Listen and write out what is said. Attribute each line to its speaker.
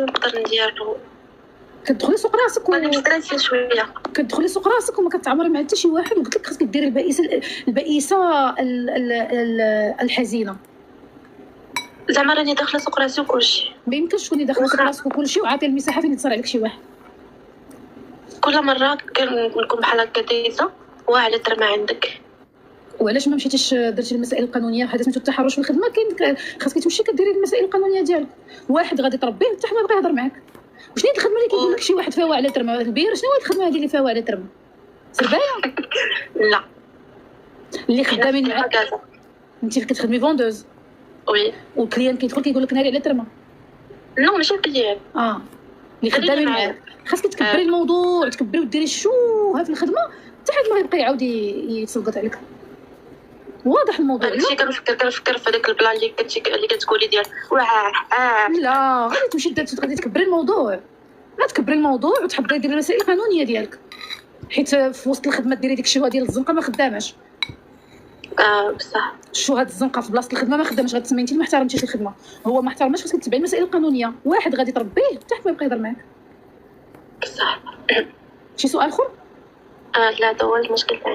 Speaker 1: نقدر نديرو.
Speaker 2: كتدخلي سوق راسك
Speaker 1: انا مستريسه شويه.
Speaker 2: كتدخلي سوق راسك وما كتعامري مع حتى شي واحد، وقلت لك خاصك ديري البئيسه الحزينه.
Speaker 1: زعما راني داخله سوق راسي وكلشي.
Speaker 2: ما يمكنش تكوني داخله سوق راسك وكلشي وعاطي المساحه فين يتصل عليك شي واحد.
Speaker 1: كل مره كنكون بحال هكا دايزه واعره ترمى عندك.
Speaker 2: وعلاش ما مشيتيش درتي المسائل القانونيه بحال سميتو التحرش في الخدمه؟ كاين خاصك تمشي كديري المسائل القانونيه ديالك. واحد غادي تربيه حتى ما بغى يهضر معاك. وشنو هي الخدمه اللي كيقول لك شي واحد فيها واعره ترمى البير؟ شنو هي الخدمه هذه اللي فيها واعره ترمى؟ سربايه؟
Speaker 1: لا
Speaker 2: اللي خدامين معاك انت كتخدمي فوندوز.
Speaker 1: وي
Speaker 2: والكليان كيدخل كيقول لك ناري على ترمى.
Speaker 1: نو ماشي الكليان
Speaker 2: اللي خدامين معاك. خاصك تكبري الموضوع، تكبري وديري الشوهه في الخدمه حتى حد ما يبقى يعاود يتسلقط عليك. واضح الموضوع.
Speaker 1: هادشي كنفكر في هذاك البلان اللي كتقولي ديال
Speaker 2: لا غادي تمشي غادي تكبري الموضوع. لا تكبري الموضوع وتحضري ديري المسائل القانونيه ديالك، حيت في وسط الخدمه ديري ديك الشوهه ديال الزنقه ما خداماش.
Speaker 1: بصح
Speaker 2: الشوهه الزنقه في بلاصه الخدمه ما خدامش، غتسمي انت ما احترمتيش الخدمه. هو ما احترمش، خاصك تتبعي المسائل القانونيه. واحد غادي تربيه حتى ما يبقى يهضر معاك.
Speaker 1: بصح.
Speaker 2: شي سؤال اخر؟
Speaker 1: لا هذا هو المشكل.